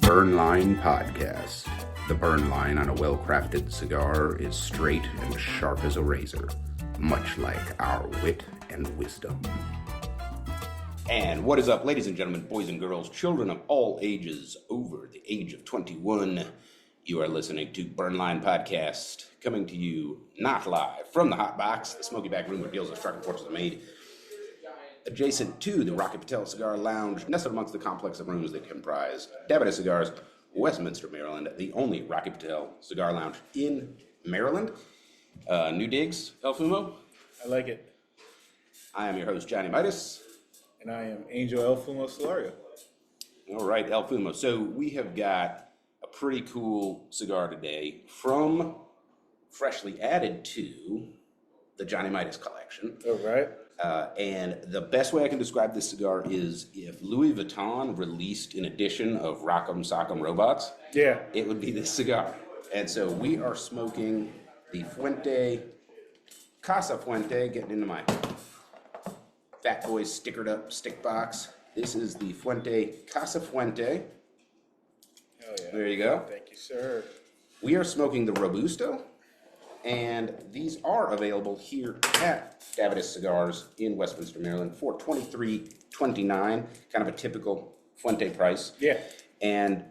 Burn Line Podcast. The burn line on a well-crafted cigar is straight and sharp as a razor, much like our wit and wisdom. And what is up, ladies and gentlemen, boys and girls, children of all ages over the age of 21? You are listening to Burn Line Podcast, coming to you not live from the Hot Box, the smoky back room where deals with struck and portraits are made, adjacent to the Rocky Patel Cigar Lounge, nestled amongst the complex of rooms that comprise Davidoff Cigars, Westminster, Maryland, the only Rocky Patel Cigar Lounge in Maryland. New digs, El Fumo. I like it. I am your host, Johnny Midas. And I am Angel El Fumo Solario. All right, El Fumo. So we have got a pretty cool cigar today from freshly added to the Johnny Midas collection. All right. And the best way I can describe this cigar is if Louis Vuitton released an edition of Rock'em Sock'em Robots, Yeah. it would be this cigar. And so we are smoking the Fuente, Casa Fuente, getting into my Fat Boys stickered up stick box. This is the Fuente, Casa Fuente. Oh, yeah. There you go. Thank you, sir. We are smoking the Robusto, and these are available here at Davidoff Cigars in Westminster, Maryland for $23.29, kind of a typical Fuente price. Yeah. And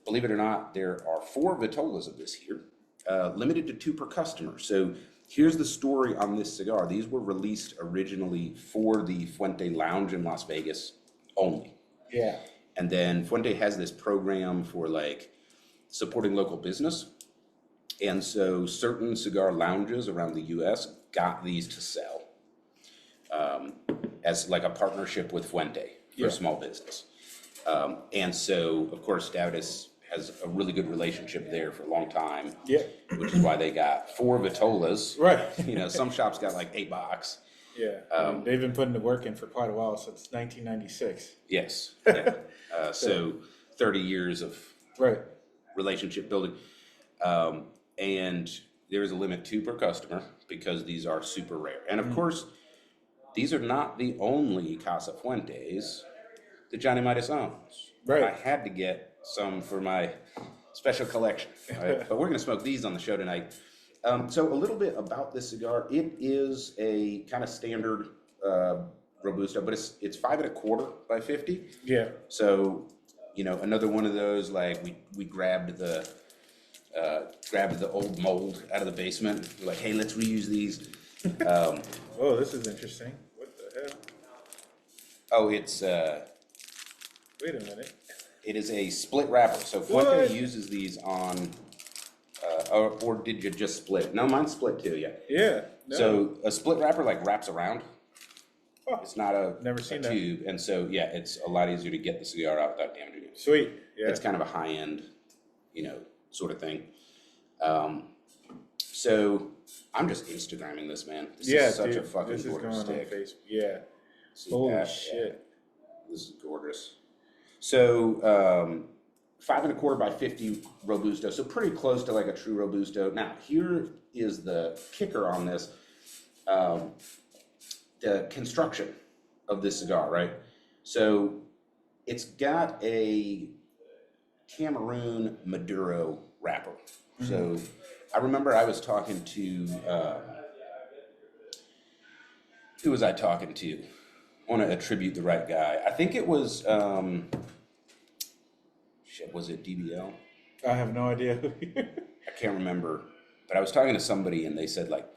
believe it or not, there are 4 vitolas of this here, limited to 2 per customer. So here's the story on this cigar. These were released originally for the Fuente Lounge in Las Vegas only. Yeah. And then Fuente has this program for like supporting local business. And so certain cigar lounges around the U.S. got these to sell as like a partnership with Fuente for small business. And so, of course, Davidoff has a really good relationship there for a long time. Yeah. Which is why they got 4 vitolas. Right. You know, some shops got like 8 box. Yeah. They've been putting the work in for quite a while, since 1996. Yes. Yeah. So 30 years of Right. relationship building. And there is a limit 2 per customer because these are super rare. And of course, these are not the only Casa Fuentes that Johnny Midas owns. Right. I had to get some for my special collection. Right? But we're going to smoke these on the show tonight. So a little bit about this cigar. It is a kind of standard Robusto, but it's 5 1/4 by 50. Yeah. So, you know, another one of those, like we grabbed the old mold out of the basement. We're like, hey, let's reuse these. Oh, this is interesting. What the hell? Oh, it's Wait a minute. it is a split wrapper. So Fuente What? uses these on, or did you just split? No, mine's split too. Yeah. Yeah. No. So a split wrapper like wraps around. Oh, It's not a Never seen that. tube, and so yeah, it's a lot easier to get the cigar out without damaging it. Sweet. Yeah. It's kind of a high end, you know, sort of thing. So I'm just Instagramming this, man. This yeah, is such dude, a fucking this is going gorgeous on stick. Facebook. Yeah. See Holy that? shit. Yeah. This is gorgeous. So 5 1/4 by 50 Robusto, so pretty close to like a true Robusto. Now here is the kicker on this. The construction of this cigar, right? So it's got a Cameroon Maduro wrapper. So I remember I was talking to, who was I talking to? I want to attribute the right guy. I think it was, was it DBL? I have no idea. I can't remember. But I was talking to somebody and they said like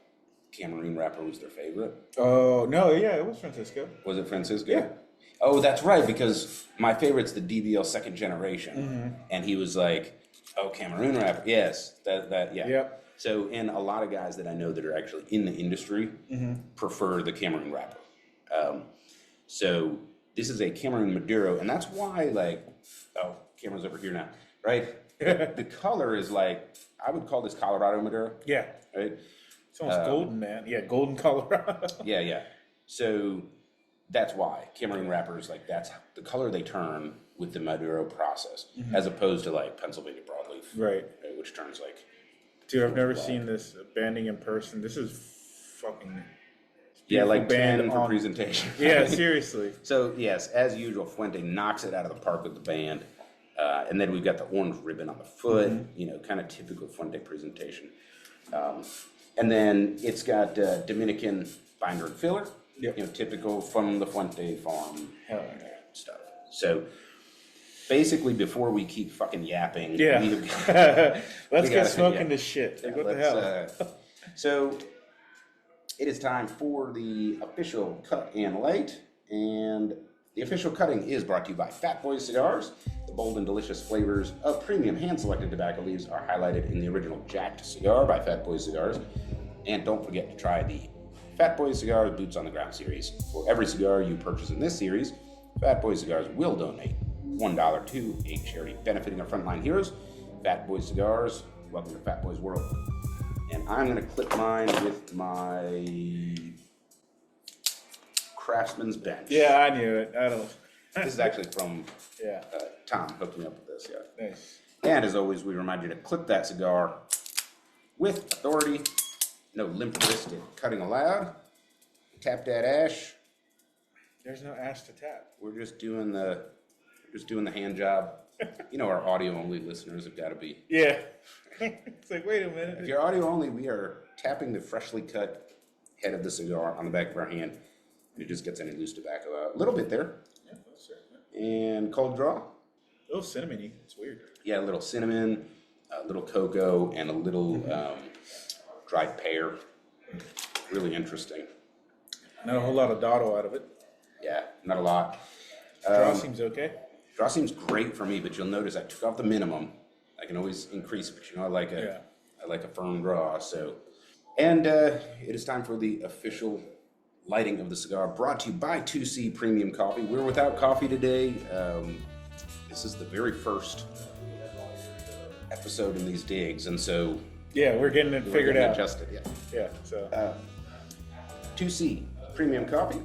Cameroon wrapper was their favorite. Oh, no, yeah, it was Francisco. Was it Francisco? Yeah. Oh, that's right, because my favorite's the DBL second generation. And he was like, oh, Cameroon wrapper. Yes, that yeah. Yep. So, and a lot of guys that I know that are actually in the industry prefer the Cameroon wrapper. So this is a Cameroon Maduro, and that's why, like, oh, camera's over here now, right? The color is like, I would call this Colorado Maduro, Yeah. right? It's almost golden, man. Yeah, golden Colorado. Yeah. So that's why Cameroon wrappers, like, that's the color they turn with the Maduro process, as opposed to like Pennsylvania broadleaf, Right. which turns like. Dude, I've never seen this banding in person. This is fucking Yeah, like band 10 for on- presentation. Yeah, seriously. So yes, as usual, Fuente knocks it out of the park with the band. And then we've got the orange ribbon on the foot, you know, kind of typical Fuente presentation. And then it's got Dominican binder and filler, you know, typical from the Fuente farm stuff. So basically, before we keep fucking yapping, let's get smoking this shit. Like, what the hell? So it is time for the official cut and light, and the official cutting is brought to you by Fat Boys Cigars. The bold and delicious flavors of premium hand-selected tobacco leaves are highlighted in the original Jacked cigar by Fat Boys Cigars. And don't forget to try the Fat Boys Cigars Boots on the Ground series. For every cigar you purchase in this series, Fat Boys Cigars will donate $1 to a charity benefiting our frontline heroes. Fat Boys Cigars, welcome to Fat Boys World. And I'm going to clip mine with my Craftsman's Bench. Yeah, I knew it. I don't. This is actually from Tom hooked me up with this. Yeah. Nice. And as always, we remind you to clip that cigar with authority. No limp-wristed cutting allowed. Tap that ash. There's no ash to tap. We're just doing the hand job. You know, our audio-only listeners have got to be. Yeah. It's like, wait a minute. If you're audio-only, we are tapping the freshly cut head of the cigar on the back of our hand. And it just gets any loose tobacco out. A little bit there. Yeah, that's sure. And cold draw. A little cinnamony. It's weird. Yeah, a little cinnamon, a little cocoa, and a little dried pear. Really interesting. Not a whole lot of dotto out of it. Yeah, not a lot. Draw seems okay. Draw seems great for me, but you'll notice I took off the minimum. I can always increase it, but you know, I like a firm draw. So, and it is time for the official lighting of the cigar, brought to you by 2C Premium Coffee. We're without coffee today. This is the very first episode in these digs, and so we're getting it figured out. Adjusted, So 2C Premium Coffee.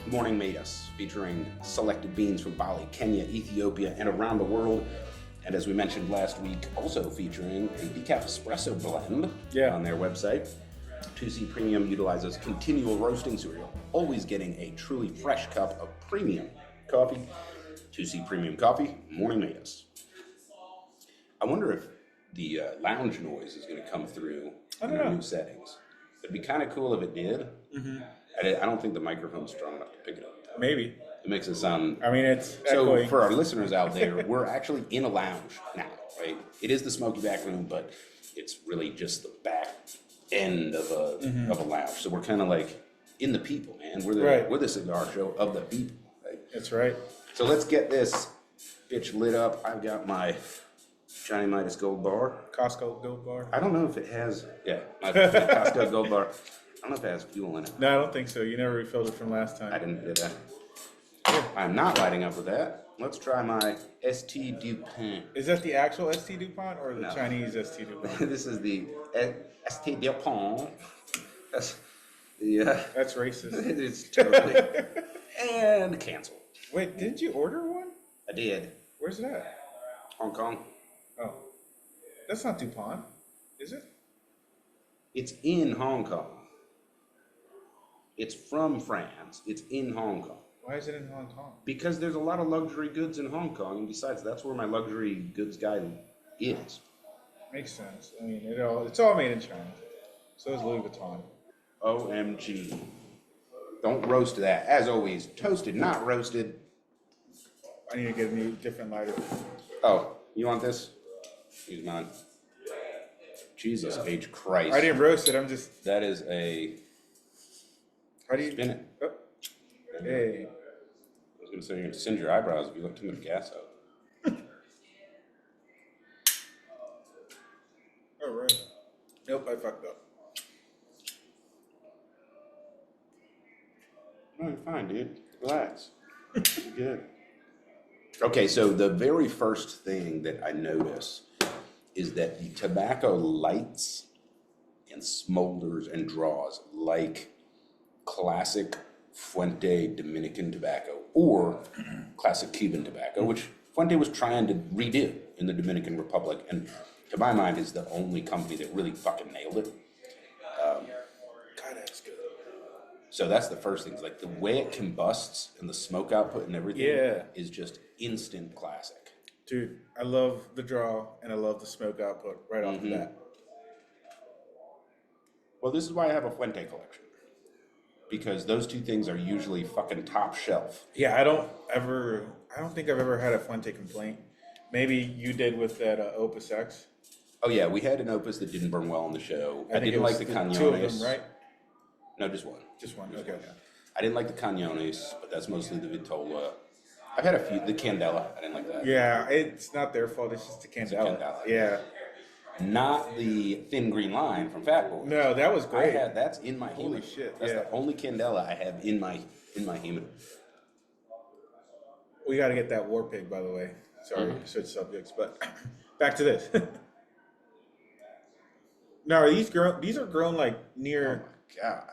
Morning Made Us, featuring selected beans from Bali, Kenya, Ethiopia, and around the world. And as we mentioned last week, also featuring a decaf espresso blend on their website. 2C Premium utilizes continual roasting, so you're always getting a truly fresh cup of premium coffee. 2C Premium Coffee, Morning Made Us. I wonder if the lounge noise is going to come through in the new settings. It'd be kind of cool if it did. Mm-hmm. I don't think the microphone's strong enough to pick it up. Maybe. It makes it sound... I mean, it's so echoing. For our listeners out there, we're actually in a lounge now, right? It is the smoky back room, but it's really just the back end of a lounge. So we're kind of like in the people, man. We're the cigar show of the people, right? That's right. So let's get this bitch lit up. I've got my Johnny Midas Gold Bar. Costco Gold Bar. I don't know if it has... Yeah, my Costco Gold Bar. I don't know if it has fuel in it. No, I don't think so. You never refilled it from last time. I didn't do that. I'm not lighting up with that. Let's try my St. Dupont. Is that the actual St. Dupont or the Chinese St. Dupont? This is the St. Dupont. That's the. That's racist. It's totally. And canceled. Wait, didn't you order one? I did. Where's it at? Hong Kong. Oh, that's not Dupont, is it? It's in Hong Kong. It's from France. It's in Hong Kong. Why is it in Hong Kong? Because there's a lot of luxury goods in Hong Kong, and besides, that's where my luxury goods guy is. Makes sense. I mean, it's all made in China. So is Louis Vuitton. OMG. Don't roast that. As always, toasted, not roasted. I need to get a different lighter. Oh, you want this? Use mine. Jesus H. Christ. I didn't roast it, I'm just... That is a... How do you... Spin it. Oh. Hey. I was going to say you're going to singe your eyebrows if you let too much gas out. All right. Nope, I fucked up. No, you're fine, dude. Relax. You're good. Okay, so the very first thing that I notice is that the tobacco lights and smolders and draws like classic Fuente Dominican tobacco or classic Cuban tobacco, which Fuente was trying to redo in the Dominican Republic, and to my mind is the only company that really fucking nailed it. God, that's good. So that's the first thing. Like the way it combusts and the smoke output and everything is just instant classic. Dude, I love the draw and I love the smoke output right off the bat. Well, this is why I have a Fuente collection. Because those two things are usually fucking top shelf. Yeah, I don't think I've ever had a Fuente complaint. Maybe you did with that Opus X. Oh yeah, we had an Opus that didn't burn well on the show. I think didn't it was like the the Cañones. two of them, right? No, just one. Just one. Okay. I didn't like the Cañones, but that's mostly the Vitola. I've had a few. The Candela, I didn't like that. Yeah, it's not their fault. It's just the Candela. Candela. Yeah. Not the thin green line from Fat Boy. No, that was great. That's in my humidor. Holy shit! That's yeah. the only Candela I have in my humidor. We got to get that War Pig, by the way. Sorry, switch subjects, but back to this. Now, are these grown? These are grown like near God.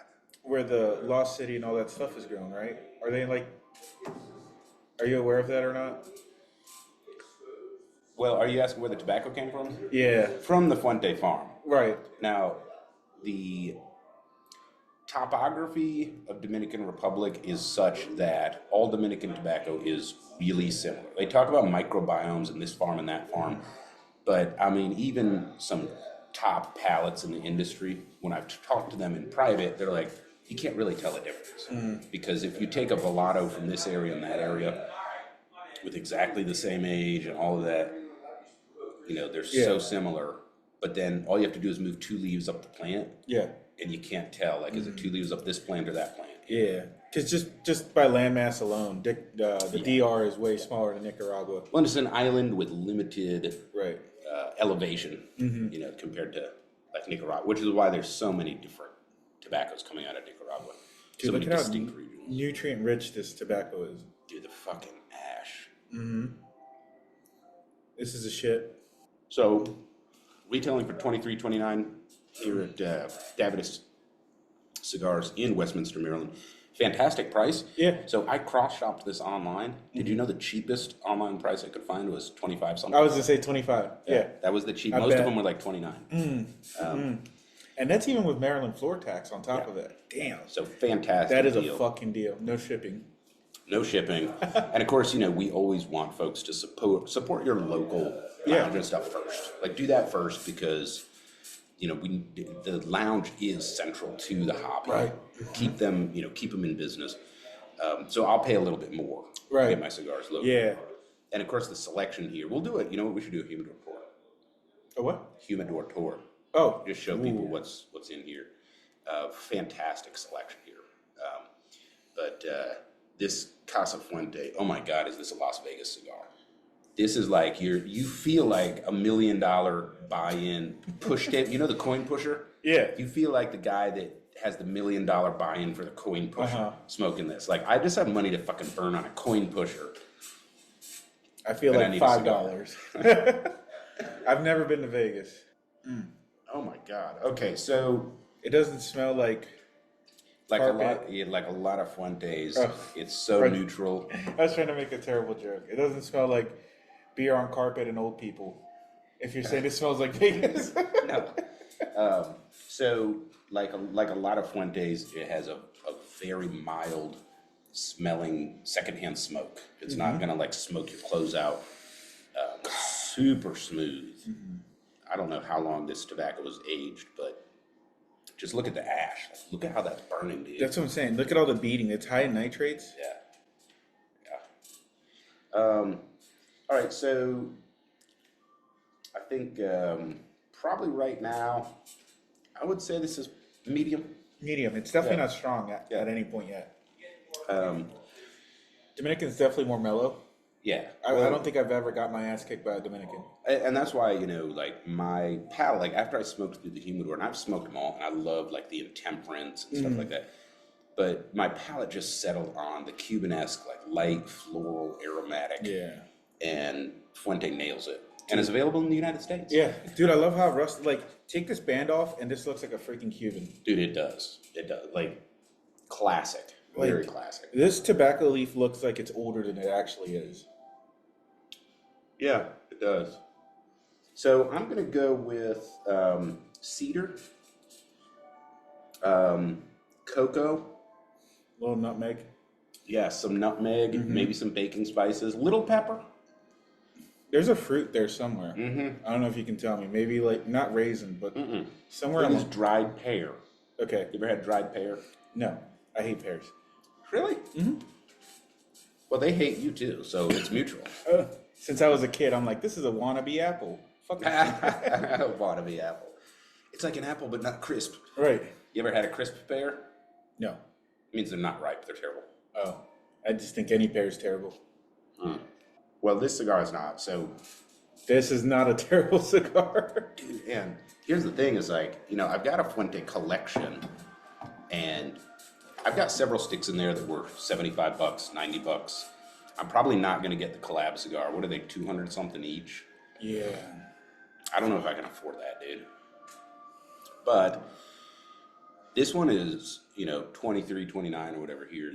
where the Lost City and all that stuff is grown, right? Are they like? Are you aware of that or not? Well, are you asking where the tobacco came from? Yeah. From the Fuente farm. Right. Now, the topography of Dominican Republic is such that all Dominican tobacco is really similar. They talk about microbiomes in this farm and that farm, but I mean, even some top palates in the industry, when I've talked to them in private, they're like, you can't really tell the difference. Because if you take a Velato from this area and that area with exactly the same age and all of that, you know, they're so similar, but then all you have to do is move 2 leaves up the plant. Yeah. And you can't tell, like, is it 2 leaves up this plant or that plant? Yeah. Because just by landmass alone, the DR is way smaller than Nicaragua. Well, it's an island with limited Right. elevation, you know, compared to like Nicaragua, which is why there's so many different tobaccos coming out of Nicaragua. Dude, So many look at how distinct regions. nutrient rich this tobacco is. Dude, the fucking ash. This is a shit. So, retailing for $23.29 here at Davidas Cigars in Westminster, Maryland. Fantastic price. Yeah. So I cross-shopped this online. Did you know the cheapest online price I could find was 25 something? I was gonna say 25. Yeah. That was the cheap. I Most bet. of them were like 29. And that's even with Maryland floor tax on top of that. Damn. So fantastic. That is deal. a fucking deal. No shipping. No shipping. And of course, you know, we always want folks to support your local lounge and stuff first. Like, do that first because, you know, the lounge is central to the hobby. Right. Keep them in business. So I'll pay a little bit more to get my cigars local. Yeah. And of course, the selection here. We'll do it. You know what? We should do a humidor tour. A what? Humidor tour. Oh. Just show people what's in here. Fantastic selection here. But this Casa Fuente, oh my God, is this a Las Vegas cigar? This is like you feel like $1 million buy-in push tape. You know the coin pusher? Yeah. You feel like the guy that has the $1 million buy-in for the coin pusher smoking this. Like, I just have money to fucking burn on a coin pusher. I feel But I like need a $5. I've never been to Vegas. Oh my God. Okay, so It doesn't smell like carpet. like a lot of Fuentes. Oh. It's so Right. neutral. I was trying to make a terrible joke. It doesn't smell like beer on carpet and old people. If you're saying it smells like Vegas. No. So like a lot of Fuentes, it has a very mild smelling secondhand smoke. It's not gonna like smoke your clothes out. Super smooth. I don't know how long this tobacco was aged, but just look at the ash. Look at how that's burning, dude. That's what I'm saying. Look at all the beating. It's high in nitrates. Yeah. All right, so I think probably right now, I would say this is medium. Medium. It's definitely not strong at any point yet. Dominican's definitely more mellow. Yeah. I don't think I've ever got my ass kicked by a Dominican. And that's why, you know, like my palate, like after I smoked through the humidor, and I've smoked them all, and I love like the intemperance and stuff like that. But my palate just settled on the Cuban-esque, like light, floral, aromatic. Yeah. And Fuente nails it. And it's available in the United States. Yeah. Dude, I love how Rust, like, take this band off, and this looks like a freaking Cuban. Dude, it does. It does. Like, classic. Very classic. This tobacco leaf looks like it's older than it actually is. Yeah, it does. So I'm going to go with cedar, cocoa. Little nutmeg. Yeah, some nutmeg, maybe some baking spices, little pepper. There's a fruit there somewhere. I don't know if you can tell me. Maybe like not raisin, but somewhere. It is dried pear. Okay. You ever had dried pear? No, I hate pears. Really? Well, they hate you too, so it's mutual. Since I was a kid, I'm like, this is a wannabe apple. Fuck it. Wannabe apple. It's like an apple, but not crisp. Right. You ever had a crisp pear? No. It means they're not ripe. They're terrible. Oh, I just think any pear is terrible. Well, this cigar is not. So, This is not a terrible cigar. dude, and here's the thing: is like, I've got a Fuente collection, and I've got several sticks in there that were $75, $90. I'm probably not going to get the collab cigar. What are they? 200 something each. Yeah. I don't know if I can afford that, dude. But this one is, 23, 29 or whatever here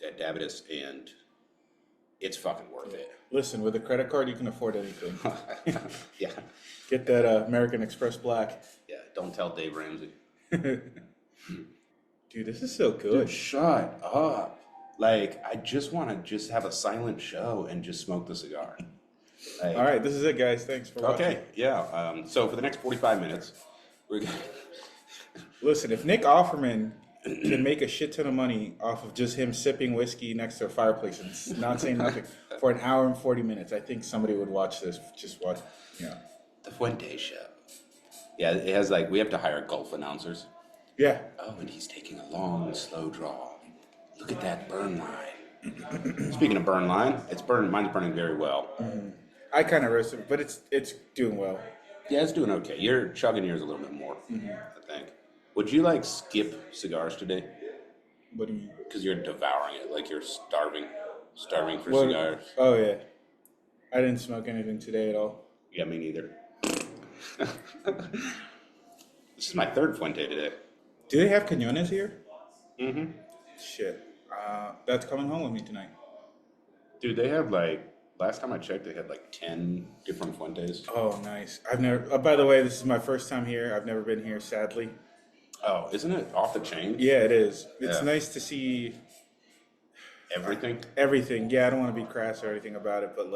at Davidas, and it's fucking worth it. Listen, with a credit card, you can afford anything. Yeah. Get that American Express Black. Yeah, don't tell Dave Ramsey. Dude, this is so good. Dude, shut up. Like, I just want to just have a silent show and just smoke the cigar. Like, All right, this is it, guys. Thanks for watching. okay, yeah. So for the next 45 minutes, we're going to... Listen, if Nick Offerman can make a shit ton of money off of just him sipping whiskey next to a fireplace and not saying nothing for an hour and 40 minutes, I think somebody would watch this. Just watch, The Fuente show. Yeah, it has we have to hire golf announcers. Yeah. Oh, and he's taking a long, slow draw. Look at that burn line. Speaking of burn line, mine's burning very well. I kind of roasted, but it's doing well. Yeah, it's doing okay. You're chugging yours a little bit more, I think. Would you skip cigars today? What do you? Because you're devouring it, like you're starving for What? cigars. Oh yeah, I didn't smoke anything today at all. Yeah, me neither. This is my third Fuente today. Do they have cañones here? Mm-hmm. Shit, that's coming home with me tonight. Dude, they have last time I checked, they had 10 different Fuentes. Oh, nice. I've never. By the way, this is my first time here. I've never been here, sadly. Oh, isn't it off the chain? Yeah, it is. It's Yeah. nice to see Everything? everything. Yeah, I don't want to be crass or anything about it, but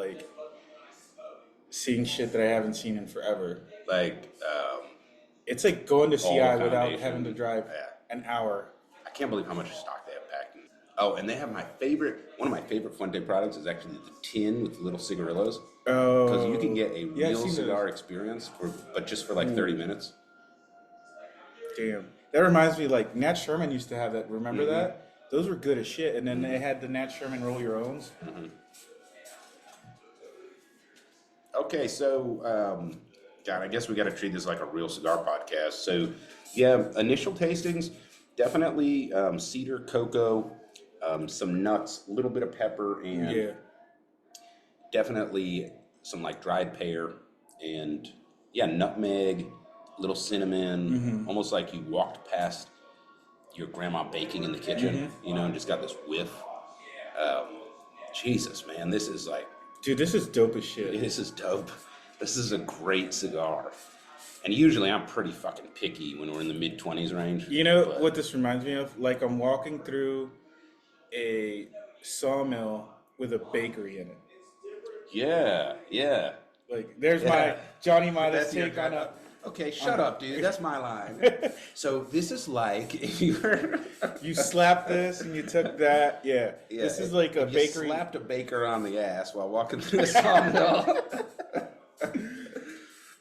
seeing shit that I haven't seen in forever. It's like going to CI the without foundation. having to drive an hour. I can't believe how much stock they have packed in. Oh, and they have one of my favorite Fuente products is actually the tin with little cigarillos. Oh, Because you can get a yeah, I've real seen cigar those. experience, but just for 30 minutes. Damn. That reminds me, Nat Sherman used to have that. Remember Mm-hmm. that? Those were good as shit. And then they had the Nat Sherman roll your owns. Okay, so, God, I guess we got to treat this like a real cigar podcast. So, yeah, initial tastings, definitely cedar, cocoa, some nuts, a little bit of pepper, and Yeah. definitely some dried pear, and nutmeg, little cinnamon, almost like you walked past your grandma baking in the kitchen, and just got this whiff. Jesus, man, this is Dude, this is dope as shit. this is dope. This is a great cigar. And usually I'm pretty fucking picky when we're in the mid-20s range. You know but- what this reminds me of? I'm walking through a sawmill with a bakery in it. Yeah. There's Yeah. my Johnny Midas That's your take on cut. Okay, shut up, dude. That's my line. So this is if you were... You slapped this and you took that. Yeah. This is like a if you bakery. slapped a baker on the ass while walking through a sawmill.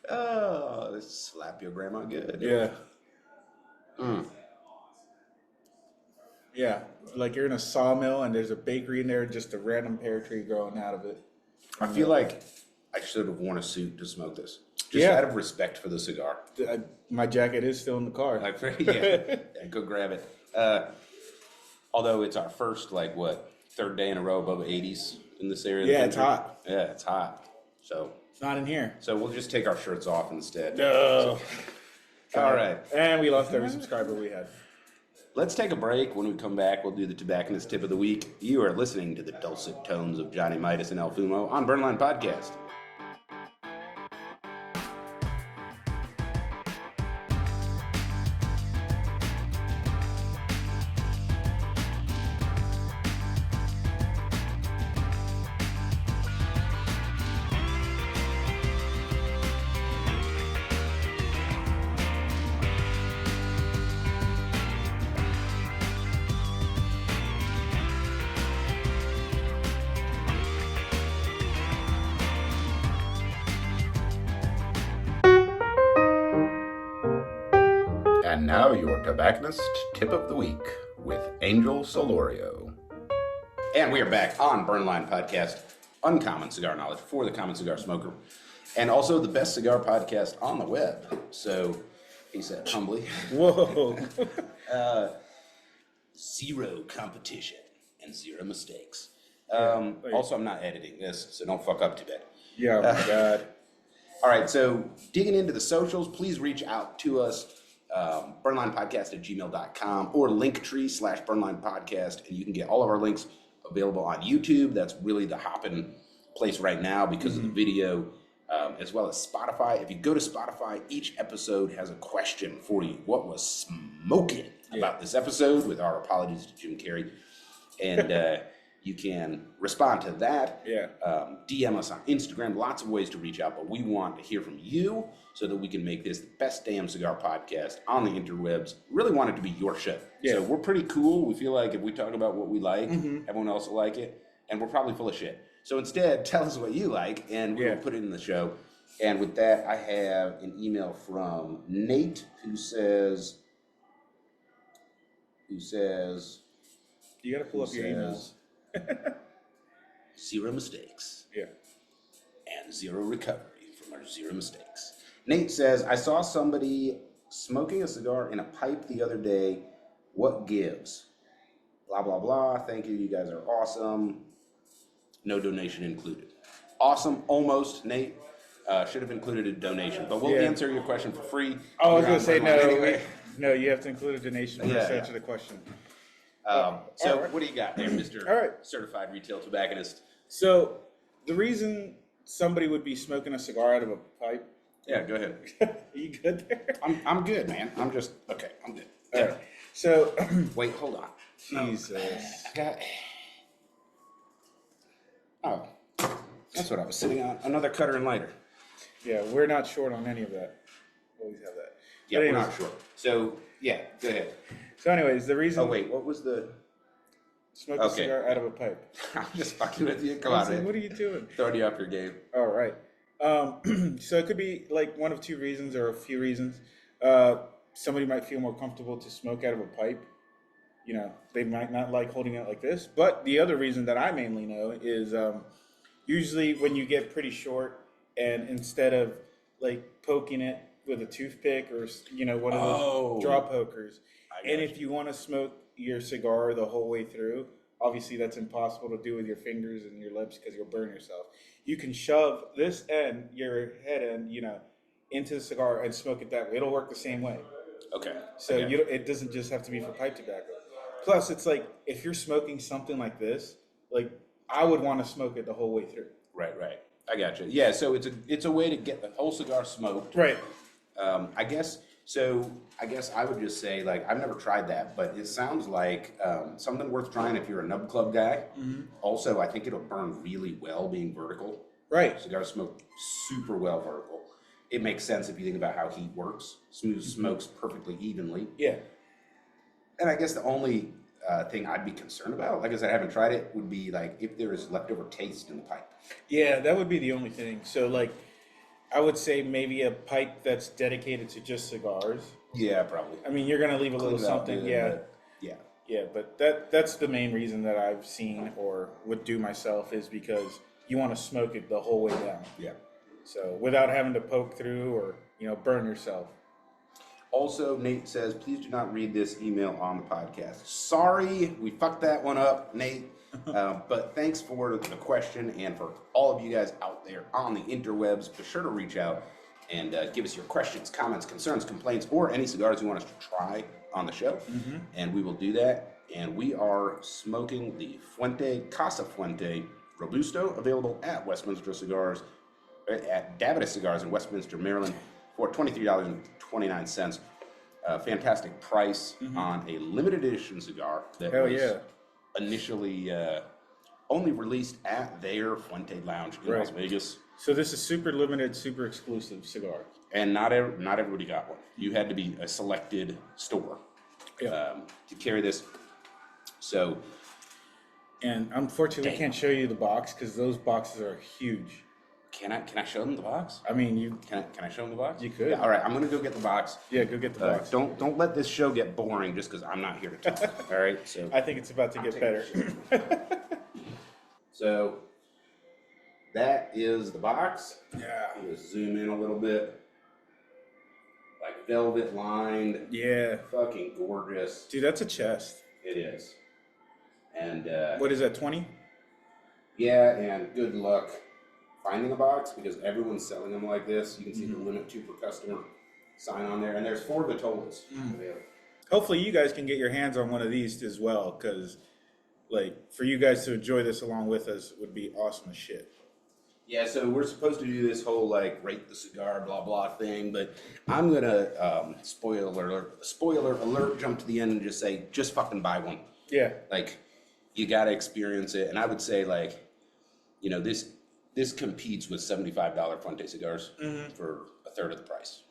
Oh, this slap your grandma good. Yeah. Mm. Yeah. You're in a sawmill and there's a bakery in there, just a random pear tree growing out of it. I feel like I should have worn a suit to smoke this. Just Yeah. out of respect for the cigar. My jacket is still in the car. Yeah, go grab it. Although it's our first, third day in a row above 80s in this area. of the Yeah, it's country. hot. Yeah, it's hot. So It's not in here. we'll just take our shirts off instead. No. All right. And we lost every subscriber we had. Let's take a break. When we come back, we'll do the tobacconist tip of the week. You are listening to the dulcet tones of Johnny Midas and El Fumo on Burnline Podcast. now your tobacconist tip of the week with Angel Solorio. And we are back on Burnline Podcast, uncommon cigar knowledge for the common cigar smoker, and also the best cigar podcast on the web. So, he said humbly. Whoa. Zero competition and zero mistakes. Also, I'm not editing this, so don't fuck up too bad. Yeah, oh my God. All right, so digging into the socials, please reach out to us, burnlinepodcast@gmail.com or linktree/burnlinepodcast, and you can get all of our links available on YouTube. That's really the hopping place right now because of the video, as well as Spotify. If you go to Spotify, each episode has a question for you. What was smoking about this episode? With our apologies to Jim Carrey. And you can respond to that. Yeah. DM us on Instagram. Lots of ways to reach out, but we want to hear from you so that we can make this the best damn cigar podcast on the interwebs. Really want it to be your show. Yeah. So we're pretty cool. We feel like if we talk about what we like, everyone else will like it. And we're probably full of shit. So instead, tell us what you like, and we'll put it in the show. And with that, I have an email from Nate who says, You got to pull up your emails. Zero mistakes. Yeah. And zero recovery from our zero mistakes. Nate says, I saw somebody smoking a cigar in a pipe the other day. What gives? Blah, blah, blah. Thank you. You guys are awesome. No donation included. Awesome. Almost, Nate. Should have included a donation, but we'll answer your question for free. Oh, I was going to say, no, anyway. No, you have to include a donation to answer the question. What do you got there, Mr. Certified Retail Tobacconist? So, the reason somebody would be smoking a cigar out of a pipe. Yeah, go ahead. Are you good there? I'm good, man. I'm good. All right. So, wait, hold on. Jesus. Oh, that's what I was sitting on. Another cutter and lighter. Yeah, we're not short on any of that. Always have that. Yeah, we're not short. So, yeah, go ahead. So, anyways, the reason. Oh, wait, what was the. Smoke a cigar out of a pipe. I'm just fucking with you. Come on, man. What are you doing? Throwing you off your game. All right. So it could be like one of two reasons or a few reasons. Somebody might feel more comfortable to smoke out of a pipe. You know, they might not like holding it like this. But the other reason that I mainly know is usually when you get pretty short and instead of like poking it with a toothpick or, you know, one of those draw pokers, and if you want to smoke your cigar the whole way through, obviously that's impossible to do with your fingers and your lips because you'll burn yourself. You can shove this end, your head end, you know, into the cigar and smoke it that way. It'll work the same way. Okay. So it doesn't just have to be for pipe tobacco. Plus, it's like if you're smoking something like this, like I would want to smoke it the whole way through. Right. I got you. Yeah. So it's a way to get the whole cigar smoked. Right. I guess I would just say, like, I've never tried that, but it sounds like something worth trying if you're a nub club guy. Also, I think it'll burn really well being vertical. Right. Cigars smoke super well vertical. It makes sense if you think about how heat works. Smooth smokes perfectly evenly. Yeah. And I guess the only thing I'd be concerned about, like I said, I haven't tried it, would be like if there is leftover taste in the pipe. Yeah, that would be the only thing. So, like, I would say maybe a pipe that's dedicated to just cigars. Yeah, probably. I mean, you're going to leave a little something. But that's the main reason that I've seen or would do myself is because you want to smoke it the whole way down. Yeah. So without having to poke through or, you know, burn yourself. Also, Nate says, please do not read this email on the podcast. Sorry, we fucked that one up, Nate. But thanks for the question, and for all of you guys out there on the interwebs, be sure to reach out and give us your questions, comments, concerns, complaints, or any cigars you want us to try on the show. And we will do that. And we are smoking the Casa Fuente Robusto, available at Westminster Cigars, at Davidoff Cigars in Westminster, Maryland, for $23.29. Fantastic price on a limited edition cigar that was initially only released at their Fuente Lounge in Las Vegas. So this is super limited, super exclusive cigar. And not everybody got one. You had to be a selected store to carry this. So, and unfortunately, we can't show you the box because those boxes are huge. Can I show them the box? I mean, you Can I show them the box? You could. Yeah, all right, I'm gonna go get the box. go get the box. Don't let this show get boring just because I'm not here to talk. All right, so I think it's about to get better. so that is the box. Yeah. Just zoom in a little bit. Like velvet lined. Yeah. Fucking gorgeous. Dude, that's a chest. It is. And What is that, 20? yeah, and good luck finding a box because everyone's selling them like this. You can see the limit 2 per customer sign on there, and there's 4 vitolas. Hopefully you guys can get your hands on one of these as well, because like for you guys to enjoy this along with us would be awesome as shit. Yeah, so we're supposed to do this whole like rate the cigar, blah blah thing, but I'm gonna spoiler alert, jump to the end and just say just fucking buy one. Yeah. Like you gotta experience it, and I would say like, you know, this competes with $75 Fuente cigars for a third of the price.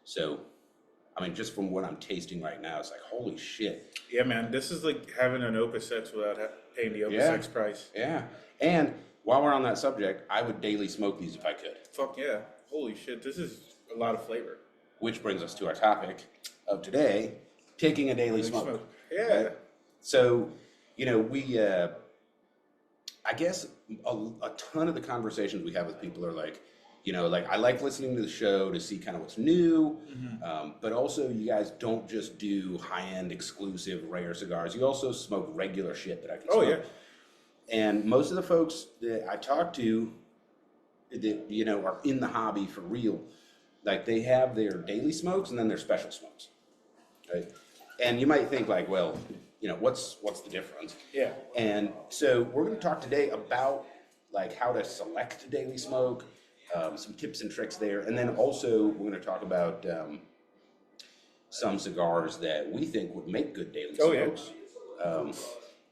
So, I mean, just from what I'm tasting right now, it's like holy shit. Yeah, man, this is like having an Opus X without paying the Opus X price. Yeah, and while we're on that subject, I would daily smoke these if I could. Fuck yeah. Holy shit, this is a lot of flavor. Which brings us to our topic of today, taking a daily smoke. Yeah. Right? So, you know, we, I guess a ton of the conversations we have with people are like, you know, like I like listening to the show to see kind of what's new, but also you guys don't just do high-end exclusive rare cigars. You also smoke regular shit that I can smoke. Oh, yeah. And most of the folks that I talk to that, you know, are in the hobby for real, like they have their daily smokes and then their special smokes, right? And you might think like, well, you know, what's the difference? Yeah. And so we're going to talk today about like how to select a daily smoke, some tips and tricks there. And then also we're going to talk about some cigars that we think would make good daily smokes.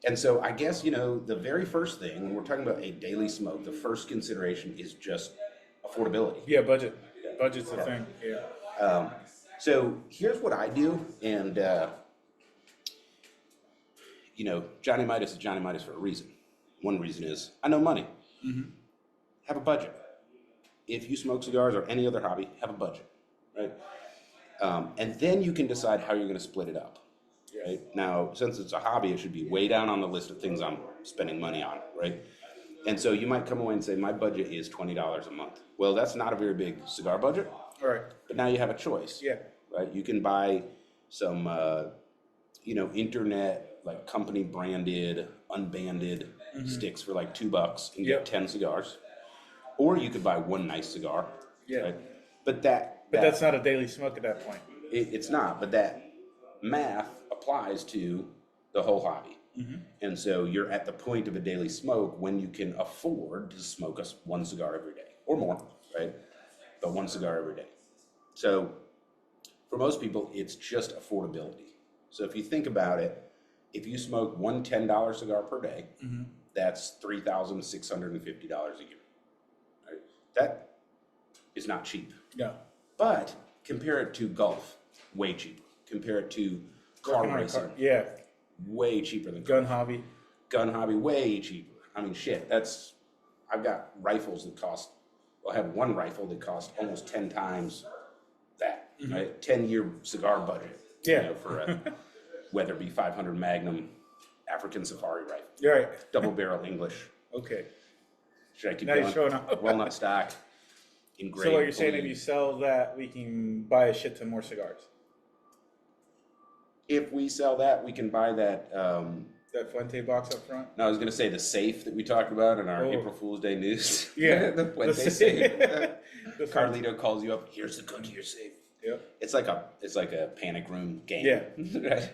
And so I guess, you know, the very first thing when we're talking about a daily smoke, the first consideration is just affordability. Yeah, budget. Budget's the thing. Yeah. So here's what I do. And, you know, Johnny Midas is Johnny Midas for a reason. One reason is I know money. Have a budget. If you smoke cigars or any other hobby, have a budget, right? And then you can decide how you're going to split it up. Right? Now, since it's a hobby, it should be way down on the list of things I'm spending money on, right? And so you might come away and say, my budget is $20 a month. Well, that's not a very big cigar budget. All right. But now you have a choice. Yeah. Right? You can buy some, you know, internet, like company branded, unbanded sticks for like $2 and get 10 cigars. Or you could buy one nice cigar. Yeah. Right? But that's not a daily smoke at that point. It's not, but that math applies to the whole hobby. And so you're at the point of a daily smoke when you can afford to smoke one cigar every day or more, right? But one cigar every day. So for most people, it's just affordability. So if you think about it, if you smoke one $10 cigar per day, that's $3,650 a year. Right? That is not cheap. No. But compare it to golf, way cheaper. Compare it to car racing, Yeah. way cheaper than Gun hobby. gun hobby, way cheaper. I mean, shit, I've got rifles that cost, well, I have one rifle that cost almost 10 times that, right? 10-year cigar budget, Yeah. you know, for a Weatherby 500 Magnum African safari rifle. You're right. Double barrel English. Okay. Should I keep Now going? you're showing off. Walnut stock, engraved. So what you're saying, if bleed. you sell that, we can buy a shit ton more cigars. If we sell that, we can buy that. That Fuente box up front. No, I was going to say the safe that we talked about in our Oh. April Fool's Day news. Yeah. the Fuente The safe. The Carlito calls you up. Here's the code to your safe. Yep. It's like a panic room game. Yeah. Right?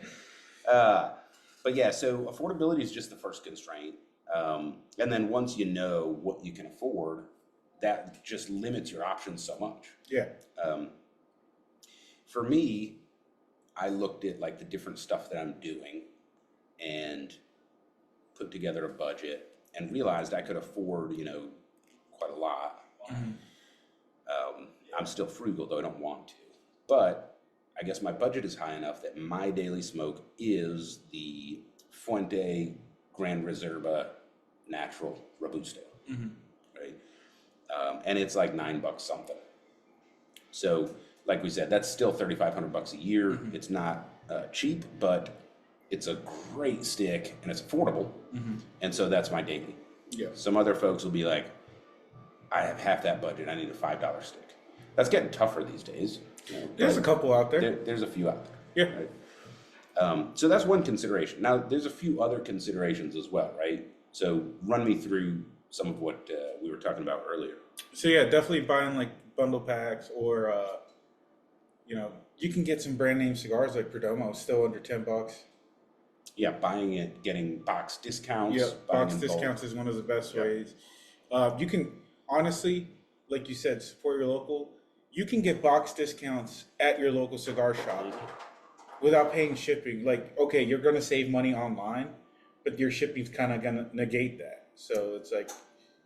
But yeah, so affordability is just the first constraint. And then once you know what you can afford, that just limits your options so much. Yeah. For me, I looked at like the different stuff that I'm doing and put together a budget and realized I could afford, you know, quite a lot. I'm still frugal, though I don't want to. But I guess my budget is high enough that my daily smoke is the Fuente Gran Reserva Natural Robusto, right? and it's like $9 something. So, like we said, that's still $3,500 a year. It's not cheap, but it's a great stick and it's affordable. And so that's my daily. Yeah. Some other folks will be like, I have half that budget. I need a $5 stick. That's getting tougher these days. There's a couple out there. There's a few out there. Yeah. Right? So that's one consideration. Now, there's a few other considerations as well, right? So run me through some of what we were talking about earlier. So yeah, definitely buying like bundle packs or, you can get some brand name cigars like Perdomo still under $10. Yeah, buying it, getting box discounts. Yeah, buying box in bulk. discounts is one of the best ways. You can honestly, like you said, support your local. You can get box discounts at your local cigar shop without paying shipping. Like, okay, you're going to save money online, but your shipping's kind of going to negate that. So it's like,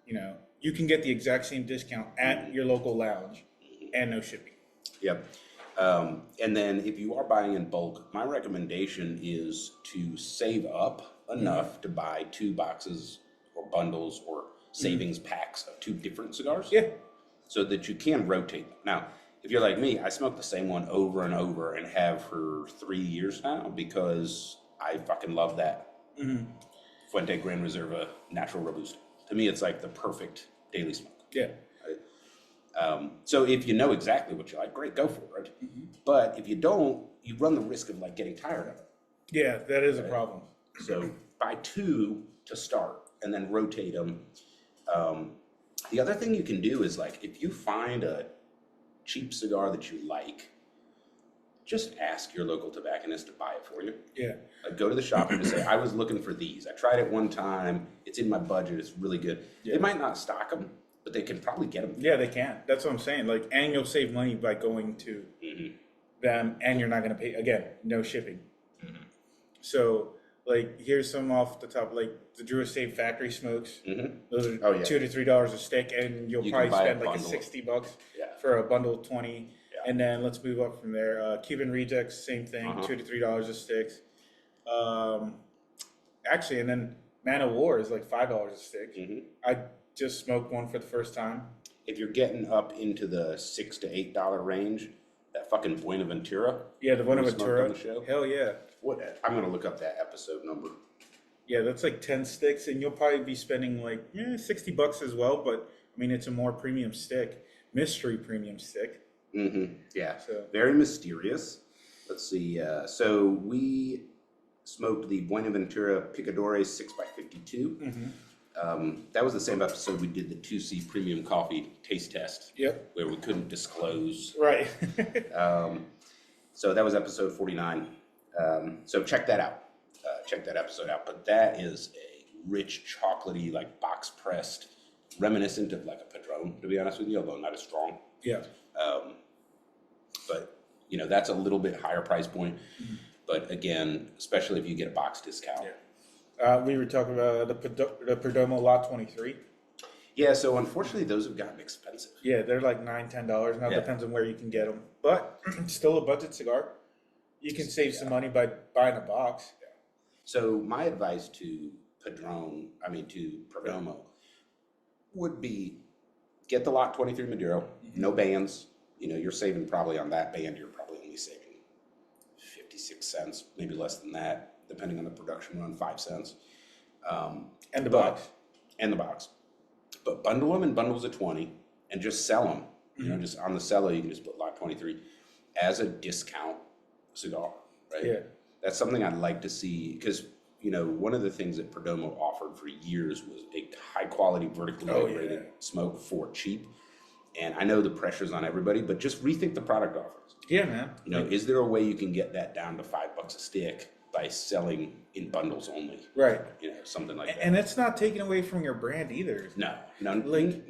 you can get the exact same discount at your local lounge and no shipping. Yep. And then if you are buying in bulk, my recommendation is to save up enough to buy 2 boxes or bundles or savings packs of 2 different cigars. Yeah. So that you can rotate them. Now, if you're like me, I smoke the same one over and over and have for 3 years now because I fucking love that Fuente Gran Reserva Natural Robusto. To me, it's like the perfect daily smoke. Yeah. So if you know exactly what you like, great, go for it. But if you don't, you run the risk of like getting tired of it. Yeah, that is a problem. So buy 2 to start and then rotate them. The other thing you can do is like, if you find a cheap cigar that you like, just ask your local tobacconist to buy it for you. Yeah. Like go to the shop and just say, I was looking for these. I tried it one time. It's in my budget. It's really good. Yeah. They might not stock them, but they can probably get them. Yeah, they can. That's what I'm saying. Like, and you'll save money by going to them, and you're not going to pay, again, no shipping. So, like, here's some off the top, like the Drew Estate factory smokes. Those are $2 to $3 a stick, and you'll You probably can buy a spend like a bundle. $60 Yeah. for a bundle of 20. Yeah. And then let's move up from there. Cuban Rejects, same thing, $2 to $3 a stick. Actually, and then Man of War is like $5 a stick. I just smoked one for the first time. If you're getting up into the $6 to $8 range, that fucking Buenaventura. Yeah, the we smoked Buenaventura. on the show. Hell yeah. What? I'm gonna look up that episode number. Yeah, that's like 10 sticks, and you'll probably be spending like $60 as well. But I mean, it's a more premium stick, mystery premium stick. Yeah, So very mysterious. Let's see. So we smoked the Buenaventura Picadores 6x52. That was the same episode we did the 2C premium coffee taste test. Yep. Where we couldn't disclose. Right. So that was episode 49. So check that out. Check that episode out. But that is a rich, chocolatey, like box pressed, reminiscent of like a Padron, to be honest with you, although not as strong. Yeah. But that's a little bit higher price point. But again, especially if you get a box discount. Yeah. We were talking about the Perdomo Lot 23. Yeah, so unfortunately, those have gotten expensive. Yeah, they're like $9, $10. Now it Yeah. depends on where you can get them, but it's still a budget cigar. You can save some money by buying a box. So my advice to Perdomo would be get the Lot 23 Maduro, no bands. You're saving probably on that band, you're probably only saving 56 cents, maybe less than that, depending on the production run, 5 cents. And the box. And the box. But bundle them in bundles of 20 and just sell them. Just on the cello, you can just put Lot 23 as a discount cigar, right? Yeah. That's something I'd like to see because, one of the things that Perdomo offered for years was a high quality, vertically integrated smoke for cheap. And I know the pressure's on everybody, but just rethink the product offerings. Yeah, man. Is there a way you can get that down to $5 a stick by selling in bundles only? Right. Something like that. And it's not taken away from your brand either. No. Like-